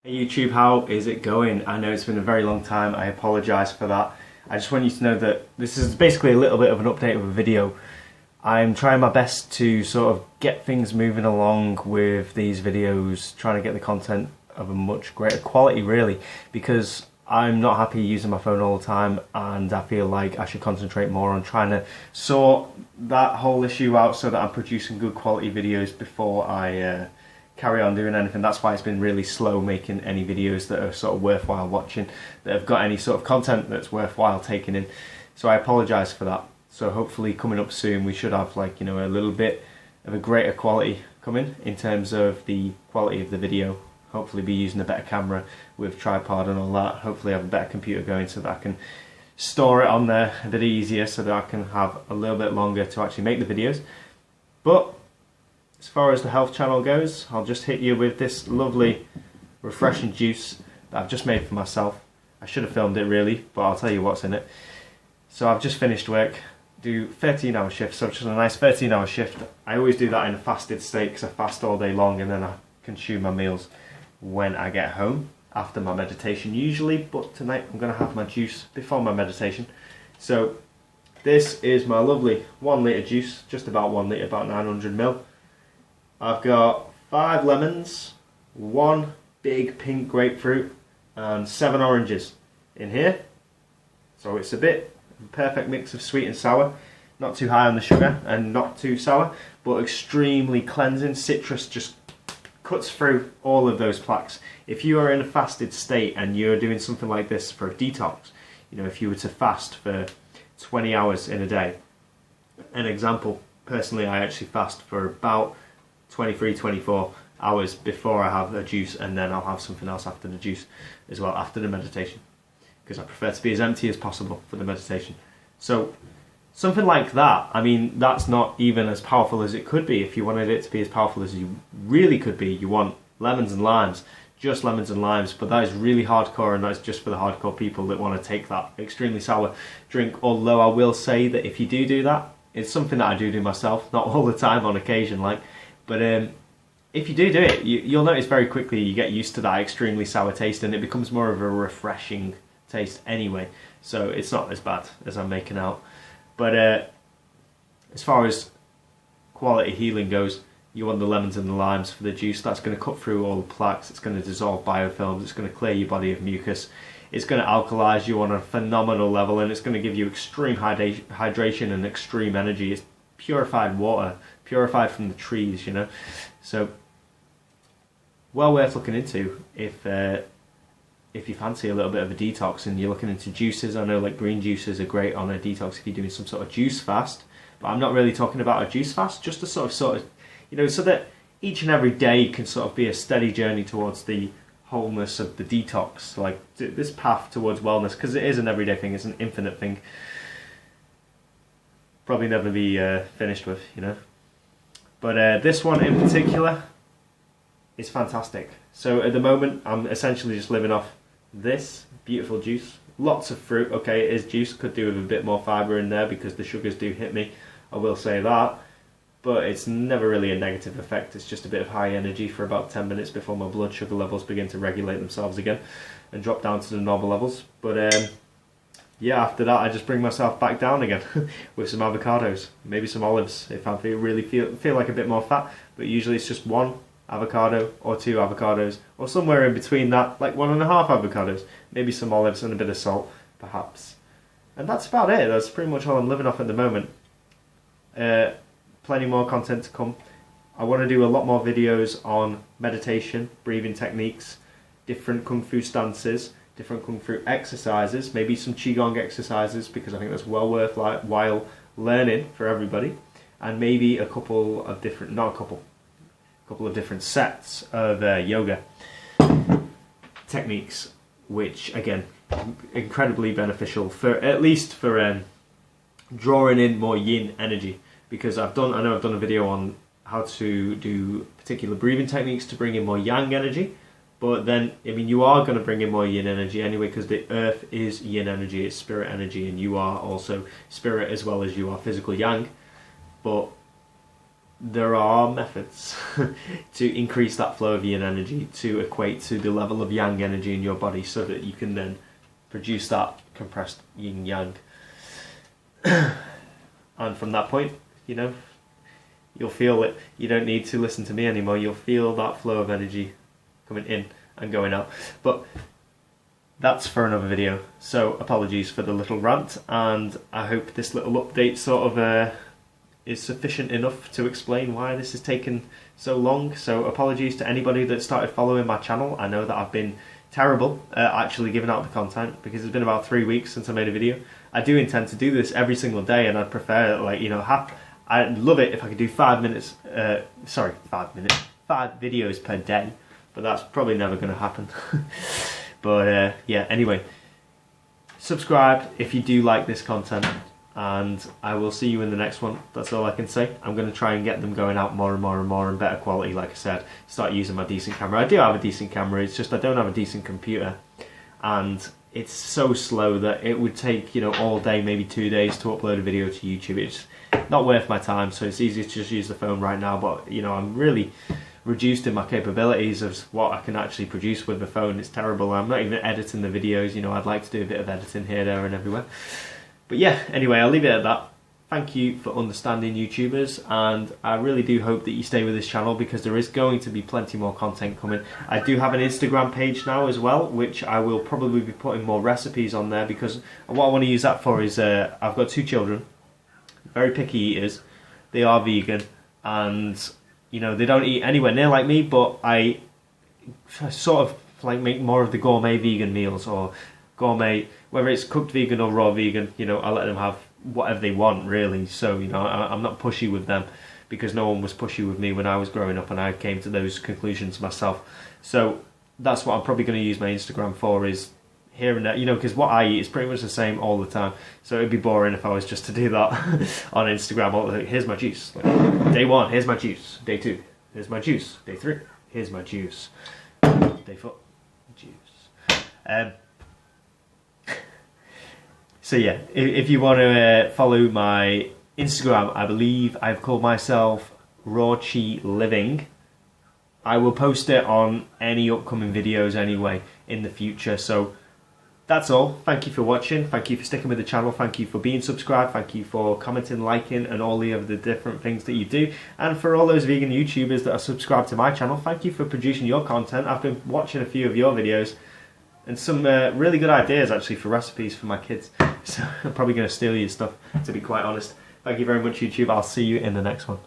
Hey YouTube, how is it going? I know it's been a very long time, I apologise for that. I just want you to know that this is basically a little bit of an update of a video. I'm trying my best to sort of get things moving along with these videos, trying to get the content of a much greater quality really, because I'm not happy using my phone all the time and I feel like I should concentrate more on trying to sort that whole issue out so that I'm producing good quality videos before I carry on doing anything. That's why it's been really slow making any videos that are sort of worthwhile watching, that have got any sort of content that's worthwhile taking in. So I apologise for that. So hopefully coming up soon we should have, like, you know, a little bit of a greater quality coming in terms of the quality of the video. Hopefully be using a better camera with tripod and all that. Hopefully have a better computer going so that I can store it on there a bit easier, so that I can have a little bit longer to actually make the videos. But as far as the health channel goes, I'll just hit you with this lovely refreshing juice that I've just made for myself. I should have filmed it really, but I'll tell you what's in it. So I've just finished work, do 13-hour shifts, so just a nice 13-hour shift. I always do that in a fasted state because I fast all day long, and then I consume my meals when I get home after my meditation usually, but tonight I'm going to have my juice before my meditation. So this is my lovely 1 litre juice, just about 1 litre, about 900ml. I've got 5 lemons, 1 big pink grapefruit and 7 oranges in here. So it's a bit of a perfect mix of sweet and sour. Not too high on the sugar and not too sour, but extremely cleansing. Citrus just cuts through all of those plaques. If you are in a fasted state and you're doing something like this for a detox, you know, if you were to fast for 20 hours in a day, an example, personally I actually fast for about 23-24 hours before I have a juice, and then I'll have something else after the juice as well, after the meditation, because I prefer to be as empty as possible for the meditation. So something like that, I mean, that's not even as powerful as it could be. If you wanted it to be as powerful as you really could be, you want lemons and limes, just lemons and limes, but that is really hardcore, and that's just for the hardcore people that want to take that extremely sour drink. Although I will say that if you do that, it's something that I do myself, not all the time, on occasion like, but if you do it, you'll notice very quickly you get used to that extremely sour taste, and it becomes more of a refreshing taste anyway, so it's not as bad as I'm making out. But as far as quality healing goes, you want the lemons and the limes for the juice. That's going to cut through all the plaques, it's going to dissolve biofilms, it's going to clear your body of mucus, it's going to alkalize you on a phenomenal level, and it's going to give you extreme hydration and extreme energy. It's purified water, purified from the trees, you know. So well worth looking into if you fancy a little bit of a detox and you're looking into juices. I know like green juices are great on a detox if you're doing some sort of juice fast, but I'm not really talking about a juice fast, just a sort of you know, so that each and every day can sort of be a steady journey towards the wholeness of the detox, like this path towards wellness, because it is an everyday thing, it's an infinite thing, probably never be finished with, you know. But this one in particular is fantastic. So at the moment I'm essentially just living off this beautiful juice. Lots of fruit, okay, it is juice, could do with a bit more fibre in there because the sugars do hit me, I will say that. But it's never really a negative effect, it's just a bit of high energy for about 10 minutes before my blood sugar levels begin to regulate themselves again and drop down to the normal levels. But yeah, after that I just bring myself back down again with some avocados, maybe some olives if I really feel like a bit more fat, but usually it's just 1 avocado or 2 avocados, or somewhere in between that, like 1.5 avocados, maybe some olives and a bit of salt perhaps. And that's about it, that's pretty much all I'm living off at the moment. Plenty more content to come. I want to do a lot more videos on meditation, breathing techniques, different kung fu stances, different kung fu exercises, maybe some qigong exercises, because I think that's well worthwhile learning for everybody, and maybe a couple of different, couple of different sets of yoga techniques, which again, incredibly beneficial for, at least for drawing in more yin energy, because I know I've done a video on how to do particular breathing techniques to bring in more yang energy. But then, I mean, you are going to bring in more yin energy anyway, because the earth is yin energy, it's spirit energy, and you are also spirit as well as you are physical yang. But there are methods to increase that flow of yin energy to equate to the level of yang energy in your body, so that you can then produce that compressed yin yang. And from that point, you know, you'll feel it. You don't need to listen to me anymore. You'll feel that flow of energy coming in and going out. But that's for another video. So apologies for the little rant, and I hope this little update sort of is sufficient enough to explain why this has taken so long. So apologies to anybody that started following my channel. I know that I've been terrible at actually giving out the content, because it's been about 3 weeks since I made a video. I do intend to do this every single day, and I'd prefer, like, you know, I'd love it if I could do 5 minutes, 5 videos per day, but that's probably never going to happen. But yeah, anyway, subscribe if you do like this content, and I will see you in the next one. That's all I can say. I'm going to try and get them going out more and more and more, and better quality, like I said. Start using my decent camera. I do have a decent camera, it's just I don't have a decent computer, and it's so slow that it would take, you know, all day, maybe 2 days to upload a video to YouTube. It's not worth my time, so it's easier to just use the phone right now. But, you know, I'm really reduced in my capabilities of what I can actually produce with the phone. It's terrible. I'm not even editing the videos, you know. I'd like to do a bit of editing here, there and everywhere. But yeah, anyway, I'll leave it at that. Thank you for understanding, YouTubers, and I really do hope that you stay with this channel, because there is going to be plenty more content coming. I do have an Instagram page now as well, which I will probably be putting more recipes on there, because what I want to use that for is I've got 2 children, very picky eaters. They are vegan, and you know, they don't eat anywhere near like me, but I sort of like make more of the gourmet vegan meals, or gourmet, whether it's cooked vegan or raw vegan. You know, I let them have whatever they want, really. So, you know, I'm not pushy with them, because no one was pushy with me when I was growing up, and I came to those conclusions myself. So that's what I'm probably going to use my Instagram for, is here and there, you know, because what I eat is pretty much the same all the time. So it'd be boring if I was just to do that on Instagram. Like, here's my juice. Like, day 1, here's my juice. Day 2, here's my juice. Day 3, here's my juice. Day 4, juice. So yeah, if you want to follow my Instagram, I believe I've called myself Raw Chi Living. I will post it on any upcoming videos anyway in the future. So that's all. Thank you for watching. Thank you for sticking with the channel. Thank you for being subscribed. Thank you for commenting, liking, and all the other different things that you do. And for all those vegan YouTubers that are subscribed to my channel, thank you for producing your content. I've been watching a few of your videos, and some really good ideas actually for recipes for my kids. So I'm probably going to steal your stuff, to be quite honest. Thank you very much, YouTube. I'll see you in the next one.